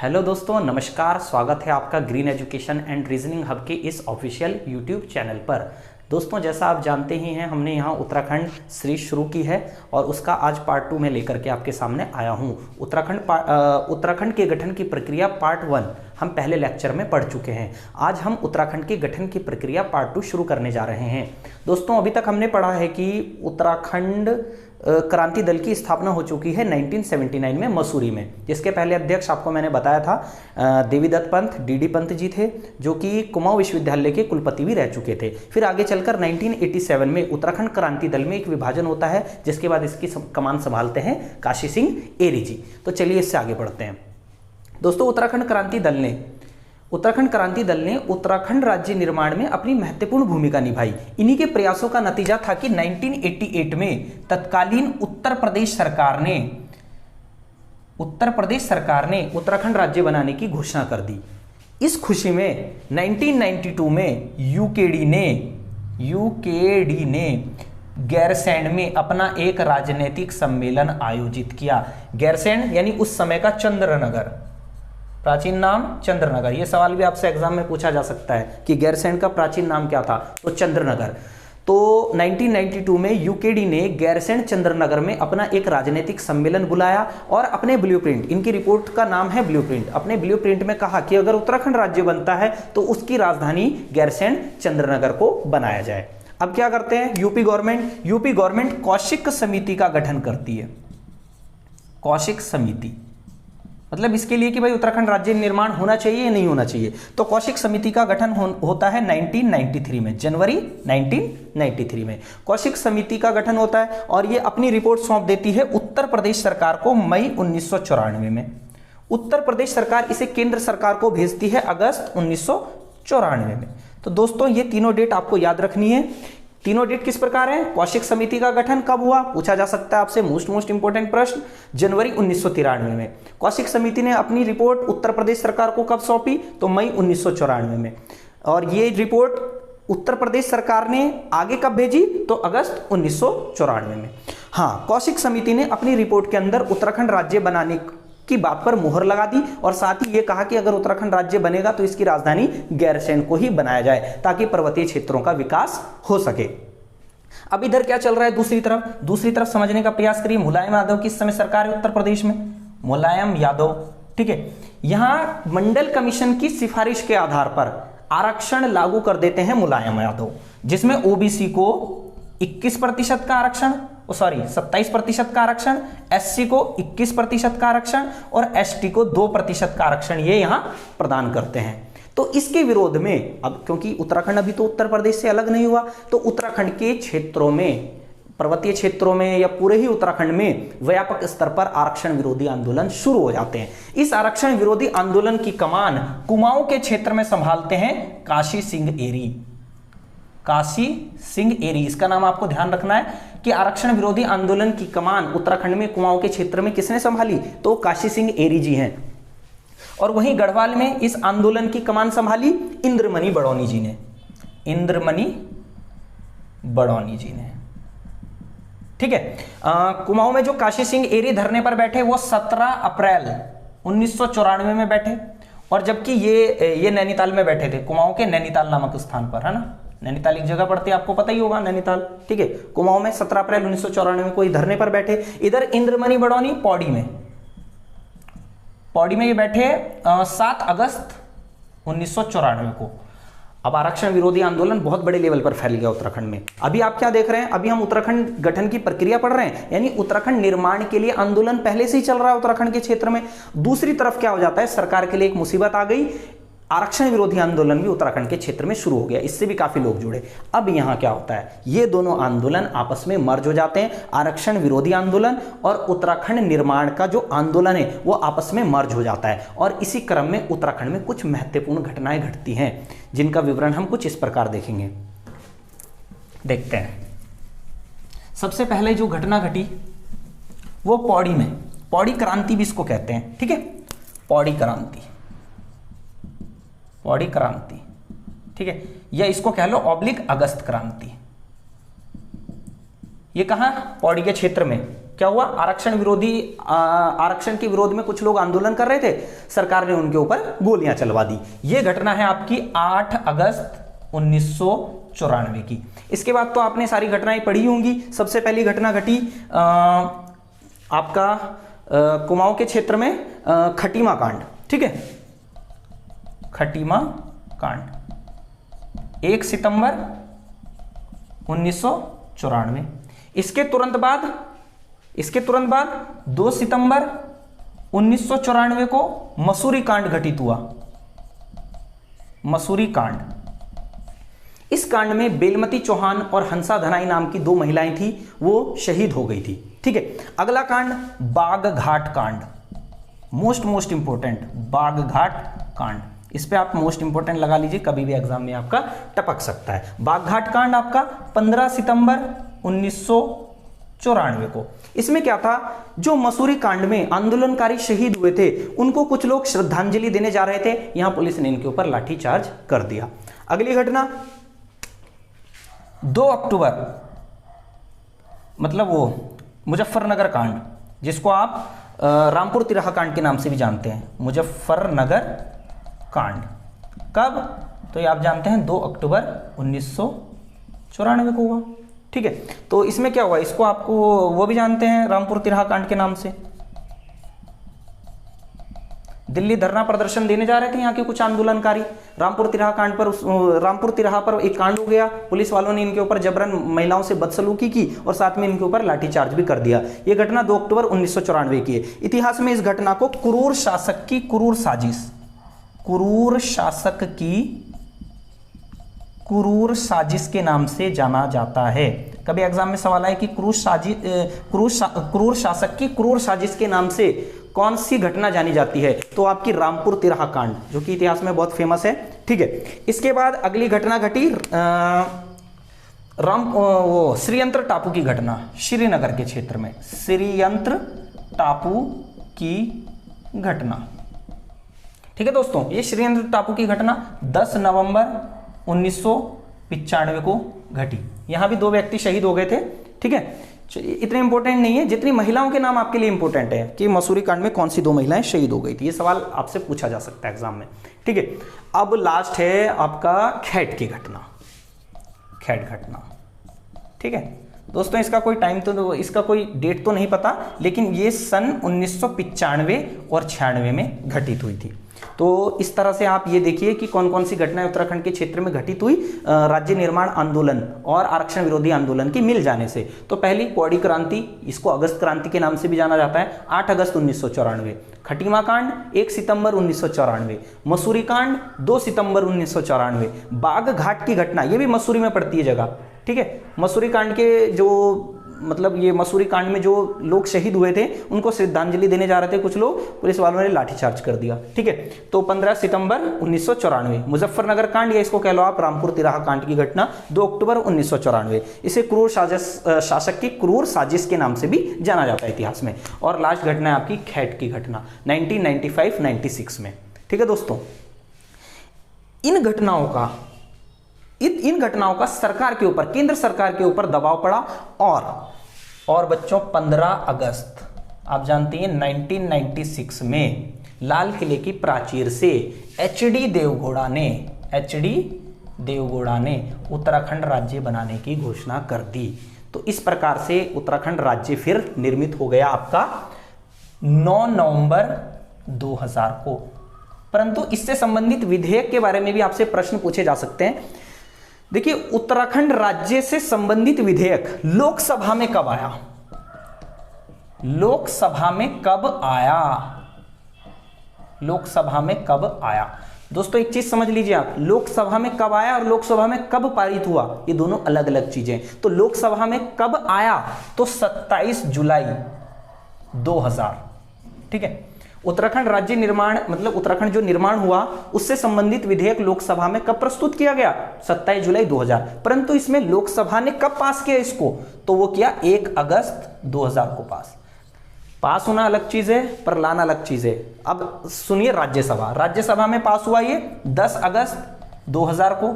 Hello दोस्तों, नमस्कार। स्वागत है आपका green education and reasoning hub के इस ऑफिशियल यूट्यूब चैनल पर। दोस्तों, जैसा आप जानते ही हैं, हमने यहाँ उत्तराखंड सीरीज शुरू की है और उसका आज पार्ट 2 में लेकर के आपके सामने आया हूँ। उत्तराखंड के गठन की प्रक्रिया पार्ट 1 हम पहले लेक्चर में पढ़ चुके हैं। आज हम उत्तराखंड के गठन की प्रक्रिया पार्ट 2 शुरू करने जा रहे हैं। दोस्तों, अभी तक हमने पढ़ा है कि उत्तराखंड क्रांति दल की स्थापना हो चुकी है 1979 में मसूरी में, जिसके पहले अध्यक्ष आपको मैंने बताया था देवीदत्त पंत डीडी पंत जी थे, जो कि कुमाऊं विश्वविद्यालय के कुलपति भी रह चुके थे। फिर आगे चलकर 1987 में उत्तराखंड क्रांति दल में एक विभाजन होता है, जिसके बाद इसकी कमान संभालते हैं काशी सिंह एरी जी। तो चलिए इससे आगे बढ़ते हैं। दोस्तों, उत्तराखंड क्रांति दल ने उत्तराखंड राज्य निर्माण में अपनी महत्वपूर्ण भूमिका निभाई। इन्हीं के प्रयासों का नतीजा था कि 1988 में तत्कालीन उत्तर प्रदेश सरकार ने उत्तराखंड राज्य बनाने की घोषणा कर दी। इस खुशी में 1992 में यूकेडी ने गैरसैंण में अपना एक राजनीतिक सम्मेलन आयोजित किया। गैरसैंण यानी उस समय का चंद्रनगर, प्राचीन नाम चंद्रनगर। यह सवाल भी आपसे एग्जाम में पूछा जा सकता है कि गैरसैंण का प्राचीन नाम क्या था, तो चंद्रनगर। तो 1992 में यूकेडी ने गैरसैंण चंद्रनगर में अपना एक राजनीतिक सम्मेलन बुलाया और अपने ब्लूप्रिंट, इनकी रिपोर्ट का नाम है ब्लूप्रिंट, अपने ब्लूप्रिंट में कहा कि अगर उत्तराखंड राज्य बनता है तो उसकी राजधानी गैरसैंण चंद्रनगर को बनाया जाए। अब क्या करते हैं यूपी गवर्नमेंट कौशिक समिति का गठन करती है। कौशिक समिति मतलब इसके लिए कि भाई उत्तराखंड राज्य निर्माण होना चाहिए या नहीं होना चाहिए। तो कौशिक समिति का गठन होता है 1993 में, जनवरी 1993 में कौशिक समिति का गठन होता है और ये अपनी रिपोर्ट सौंप देती है उत्तर प्रदेश सरकार को मई 1994 में। उत्तर प्रदेश सरकार इसे केंद्र सरकार को भेजती है अगस्त 1994 में। तो दोस्तों, ये तीनों डेट आपको याद रखनी है। तीनों डेट किस प्रकार है? कौशिक समिति का गठन कब हुआ, पूछा जा सकता है आपसे, मोस्ट इंपोर्टेंट प्रश्न, जनवरी 1993 में। कौशिक समिति ने अपनी रिपोर्ट उत्तर प्रदेश सरकार को कब सौंपी, तो मई 1994 में। और ये रिपोर्ट उत्तर प्रदेश सरकार ने आगे कब भेजी, तो अगस्त 1994 में। हाँ, कौशिक समिति ने अपनी रिपोर्ट के अंदर उत्तराखंड राज्य बनाने की बात पर मुहर लगा दी और साथ ही ये कहा कि अगर उत्तराखंड राज्य बनेगा तो इसकी राजधानी गैरसैंण को ही बनाया जाए ताकि पर्वतीय क्षेत्रों का विकास हो सके। अब इधर क्या चल रहा है दूसरी तरफ समझने का प्रयास करिए। मुलायम यादव की इस समय सरकार है उत्तर प्रदेश में, मुलायम यादव, ठीक है। यहां मंडल कमीशन की सिफारिश के आधार पर आरक्षण लागू कर देते हैं मुलायम यादव, जिसमें ओबीसी को 21% का आरक्षण, 27% का आरक्षण, एससी को 21% का आरक्षण और एसटी को 2% का आरक्षण ये यहां प्रदान करते हैं। तो इसके विरोध में, अब क्योंकि उत्तराखंड अभी तो उत्तर प्रदेश से अलग नहीं हुआ, तो उत्तराखंड के क्षेत्रों में, पर्वतीय क्षेत्रों में या पूरे ही उत्तराखंड में व्यापक स्तर पर आरक्षण विरोधी आंदोलन शुरू हो जाते हैं। इस आरक्षण विरोधी आंदोलन की कमान कुमाऊं के क्षेत्र में संभालते हैं काशी सिंह एरी। इसका नाम आपको ध्यान रखना है कि आरक्षण विरोधी आंदोलन की कमान उत्तराखंड में कुमाऊं के क्षेत्र में किसने संभाली, तो काशी सिंह एरी जी हैं। और वहीं गढ़वाल में इस आंदोलन की कमान संभाली इंद्रमणि बड़ौनी जी ने, ठीक है। कुमाऊं में जो काशी सिंह एरी धरने पर बैठे वो 17 अप्रैल 1994 में बैठे, और जबकि ये नैनीताल में बैठे थे, कुमाऊं के नैनीताल नामक स्थान पर, है ना। नैनीताल एक जगह पड़ती है, आपको पता ही होगा, नैनीताल, ठीक है। कुमाऊं में 17 अप्रैल 1994 में कोई धरने पर बैठे। इधर इंद्रमणि बड़ौनी पौड़ी में ये बैठे 7 अगस्त 1994 को। अब आरक्षण विरोधी आंदोलन बहुत बड़े लेवल पर फैल गया उत्तराखंड में। अभी आप क्या देख रहे हैं, अभी हम उत्तराखंड गठन की प्रक्रिया पढ़ रहे हैं, यानी उत्तराखंड निर्माण के लिए आंदोलन पहले से ही चल रहा है उत्तराखंड के क्षेत्र में। दूसरी तरफ क्या हो जाता है, सरकार के लिए एक मुसीबत आ गई, आरक्षण विरोधी आंदोलन भी उत्तराखंड के क्षेत्र में शुरू हो गया, इससे भी काफी लोग जुड़े। अब यहां क्या होता है, ये दोनों आंदोलन आपस में मर्ज हो जाते हैं, आरक्षण विरोधी आंदोलन और उत्तराखंड निर्माण का जो आंदोलन है वो आपस में मर्ज हो जाता है। और इसी क्रम में उत्तराखंड में कुछ महत्वपूर्ण घटनाएं घटती हैं, जिनका विवरण हम कुछ इस प्रकार देखेंगे। देखते हैं। सबसे पहले जो घटना घटी वो पौड़ी क्रांति भी इसको कहते हैं, ठीक है। पौड़ी क्रांति, ठीक है, या इसको कह लो ऑब्लिक अगस्त क्रांति। ये कहां, पौड़ी के क्षेत्र में। क्या हुआ, आरक्षण के विरोध में कुछ लोग आंदोलन कर रहे थे, सरकार ने उनके ऊपर गोलियां चलवा दी। यह घटना है आपकी 8 अगस्त 1994 की। इसके बाद तो आपने सारी घटनाएं पढ़ी होंगी। सबसे पहली घटना घटी आपका कुमाऊं के क्षेत्र में खटीमा कांड, ठीक है, खटीमा कांड 1 सितंबर 1994। इसके तुरंत बाद 2 सितंबर 1994 को मसूरी कांड घटित हुआ। मसूरी कांड, इस कांड में बेलमती चौहान और हंसा धनाई नाम की 2 महिलाएं थी, वो शहीद हो गई थी, ठीक है। अगला कांड बागघाट कांड, मोस्ट इंपोर्टेंट, बागघाट कांड। इस पे आप मोस्ट इंपोर्टेंट लगा लीजिए, कभी भी एग्जाम में आपका टपक सकता है। बागघाट कांड आपका 15 सितंबर 1994 को। इसमें क्या था, जो मसूरी कांड में आंदोलनकारी शहीद हुए थे उनको कुछ लोग श्रद्धांजलि देने जा रहे थे, यहां पुलिस ने इनके ऊपर लाठीचार्ज कर दिया। अगली घटना 2 अक्टूबर, मतलब वो मुजफ्फरनगर कांड, जिसको आप रामपुर तिराहा कांड के नाम से भी जानते हैं, मुजफ्फरनगर कांड। कब, तो ये आप जानते हैं 2 अक्टूबर 1994 को हुआ, ठीक है। तो इसमें क्या हुआ, इसको आपको वो भी जानते हैं रामपुर तिराहा कांड के नाम से। दिल्ली धरना प्रदर्शन देने जा रहे थे यहाँ के कुछ आंदोलनकारी, रामपुर तिराहा कांड पर, रामपुर तिराहा पर एक कांड हो गया, पुलिस वालों ने इनके ऊपर जबरन महिलाओं से बदसलूकी की और साथ में इनके ऊपर लाठीचार्ज भी कर दिया। यह घटना 2 अक्टूबर 1994 की है। इतिहास में इस घटना को क्रूर शासक की क्रूर साजिश के नाम से जाना जाता है। कभी एग्जाम में सवाल आया कि क्रूर शासक की क्रूर साजिश के नाम से कौन सी घटना जानी जाती है, तो आपकी रामपुर तिराहा कांड, जो कि इतिहास में बहुत फेमस है, ठीक है। इसके बाद अगली घटना घटी श्रीयंत्र टापू की घटना, श्रीनगर के क्षेत्र में श्रीयंत्र टापू की घटना, ठीक है दोस्तों। ये श्रीयंत्र टापू की घटना 10 नवंबर 1995 को घटी। यहां भी 2 व्यक्ति शहीद हो गए थे, ठीक है। इतने इंपॉर्टेंट नहीं है जितनी महिलाओं के नाम आपके लिए इंपॉर्टेंट है कि मसूरी कांड में कौन सी 2 महिलाएं शहीद हो गई थी। ये सवाल आपसे पूछा जा सकता है एग्जाम में, ठीक है। अब लास्ट है आपका खैट की घटना, खैट घटना, ठीक है दोस्तों। इसका कोई टाइम तो, इसका कोई डेट तो नहीं पता, लेकिन ये सन 1995 और 96 में घटित हुई थी। तो इस तरह से आप ये देखिए कि कौन कौन सी घटनाएं उत्तराखंड के क्षेत्र में घटित हुई राज्य निर्माण आंदोलन और आरक्षण विरोधी आंदोलन के मिल जाने से। तो पहली पौड़ी क्रांति, इसको अगस्त क्रांति के नाम से भी जाना जाता है, 8 अगस्त 1994। खटीमा कांड 1 सितंबर 1994। मसूरी कांड 2 सितंबर 1994। बागघाट की घटना, ये भी मसूरी में पड़ती है जगह, ठीक है। मसूरी कांड के जो मतलब ये मसूरी कांड में जो लोग शहीद हुए थे उनको श्रद्धांजलि देने जा रहे थे कुछ लोग, पुलिस वालों ने लाठीचार्ज कर दिया, ठीक है। तो 15 सितंबर 1994। मुजफ्फरनगर कांड, या इसको कह लो आप रामपुर तिराहा कांड की घटना 2 अक्टूबर 1994। इसे क्रूर शासक की क्रूर साजिश के नाम से भी जाना जाता है इतिहास में। और लास्ट घटना है आपकी खैट की घटना 1995-96 में, ठीक है दोस्तों। इन घटनाओं का सरकार के ऊपर, केंद्र सरकार के ऊपर दबाव पड़ा और बच्चों 15 अगस्त आप जानते हैं 1996 में लाल किले की प्राचीर से एच.डी. देवगौड़ा ने उत्तराखंड राज्य बनाने की घोषणा कर दी। तो इस प्रकार से उत्तराखंड राज्य फिर निर्मित हो गया आपका 9 नवंबर 2000 को। परंतु इससे संबंधित विधेयक के बारे में भी आपसे प्रश्न पूछे जा सकते हैं। देखिए, उत्तराखंड राज्य से संबंधित विधेयक लोकसभा में कब आया? लोकसभा में कब आया दोस्तों? एक चीज समझ लीजिए आप, लोकसभा में कब आया और लोकसभा में कब पारित हुआ, ये दोनों अलग अलग चीजें। तो लोकसभा में कब आया, तो 27 जुलाई 2000, ठीक है। उत्तराखंड राज्य निर्माण, मतलब उत्तराखंड जो निर्माण हुआ उससे संबंधित विधेयक लोकसभा में कब प्रस्तुत किया गया? 27 जुलाई 2000। परंतु इसमें लोकसभा ने कब पास किया इसको, तो वो किया 1 अगस्त 2000 को पास होना अलग चीज है, पर लाना अलग चीज है। अब सुनिए, राज्यसभा में पास हुआ ये 10 अगस्त 2000 को,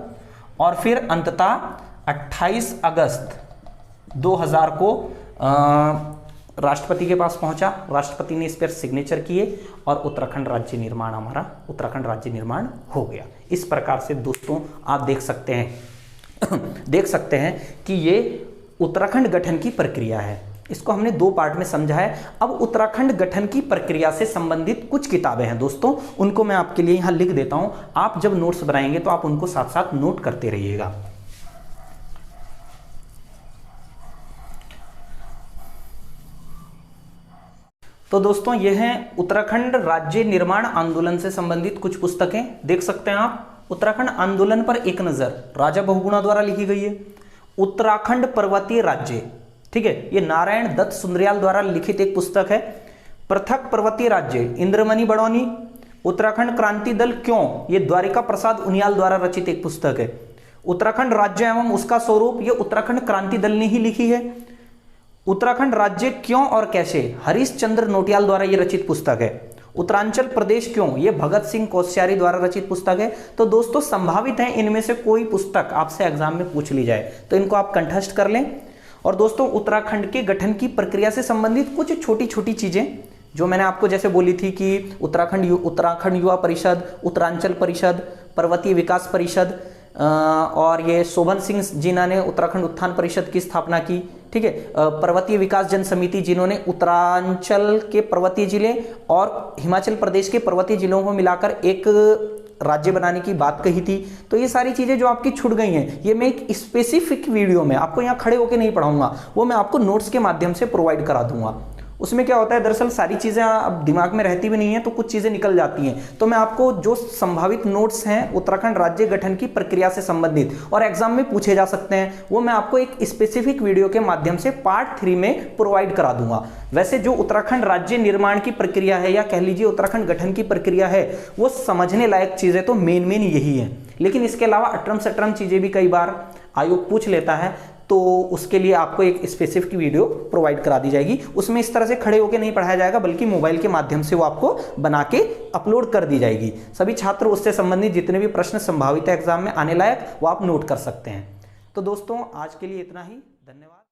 और फिर अंततः 28 अगस्त 2000 को राष्ट्रपति के पास पहुंचा, राष्ट्रपति ने इस पर सिग्नेचर किए और उत्तराखंड राज्य निर्माण, हमारा उत्तराखंड राज्य निर्माण हो गया। इस प्रकार से दोस्तों आप देख सकते हैं कि ये उत्तराखंड गठन की प्रक्रिया है। इसको हमने 2 पार्ट में समझा है। अब उत्तराखंड गठन की प्रक्रिया से संबंधित कुछ किताबें हैं दोस्तों, उनको मैं आपके लिए यहाँ लिख देता हूँ। आप जब नोट्स बनाएंगे तो आप उनको साथ साथ नोट करते रहिएगा। तो दोस्तों ये हैं उत्तराखंड राज्य निर्माण आंदोलन से संबंधित कुछ पुस्तकें, देख सकते हैं आप। उत्तराखंड आंदोलन पर एक नजर, राजा बहुगुणा द्वारा लिखी गई है। उत्तराखंड पर्वतीय राज्य, ठीक है, ये नारायण दत्त सुंदरयाल द्वारा लिखित एक पुस्तक है। पृथक पर्वतीय राज्य, इंद्रमणि बड़ौनी। उत्तराखंड क्रांति दल क्यों, ये द्वारिका प्रसाद उनियाल द्वारा रचित एक पुस्तक है। उत्तराखंड राज्य एवं उसका स्वरूप, ये उत्तराखंड क्रांति दल ने ही लिखी है। उत्तराखंड राज्य क्यों और कैसे, हरीश चंद्र नोटियाल द्वारा ये रचित पुस्तक है। उत्तरांचल प्रदेश क्यों, ये भगत सिंह कोश्यारी द्वारा रचित पुस्तक है। तो दोस्तों संभावित है इनमें से कोई पुस्तक आपसे एग्जाम में पूछ ली जाए, तो इनको आप कंठस्थ कर लें। और दोस्तों उत्तराखंड के गठन की प्रक्रिया से संबंधित कुछ छोटी छोटी चीजें जो मैंने आपको जैसे बोली थी कि उत्तराखंड युवा परिषद, उत्तरांचल परिषद, पर्वतीय विकास परिषद, और ये शोभन सिंह जिन्हों ने उत्तराखंड उत्थान परिषद की स्थापना की, ठीक है। पर्वतीय विकास जन समिति जिन्होंने उत्तरांचल के पर्वतीय जिले और हिमाचल प्रदेश के पर्वतीय जिलों को मिलाकर एक राज्य बनाने की बात कही थी। तो ये सारी चीजें जो आपकी छूट गई हैं, ये मैं एक स्पेसिफिक वीडियो में आपको यहाँ खड़े होकर नहीं पढ़ाऊंगा, वो मैं आपको नोट्स के माध्यम से प्रोवाइड करा दूंगा। उसमें क्या होता है, दरअसल सारी चीज़ें अब दिमाग में रहती भी नहीं है, तो कुछ चीज़ें निकल जाती हैं। तो मैं आपको जो संभावित नोट्स हैं उत्तराखंड राज्य गठन की प्रक्रिया से संबंधित और एग्जाम में पूछे जा सकते हैं, वो मैं आपको एक स्पेसिफिक वीडियो के माध्यम से पार्ट 3 में प्रोवाइड करा दूंगा। वैसे जो उत्तराखंड राज्य निर्माण की प्रक्रिया है, या कह लीजिए उत्तराखंड गठन की प्रक्रिया है, वो समझने लायक चीज़ें तो मेन यही है। लेकिन इसके अलावा अटरम सटरम चीज़ें भी कई बार आयोग पूछ लेता है, तो उसके लिए आपको एक स्पेसिफिक वीडियो प्रोवाइड करा दी जाएगी। उसमें इस तरह से खड़े होकर नहीं पढ़ाया जाएगा, बल्कि मोबाइल के माध्यम से वो आपको बना के अपलोड कर दी जाएगी। सभी छात्र उससे संबंधित जितने भी प्रश्न संभावित है एग्जाम में आने लायक, वो आप नोट कर सकते हैं। तो दोस्तों आज के लिए इतना ही, धन्यवाद।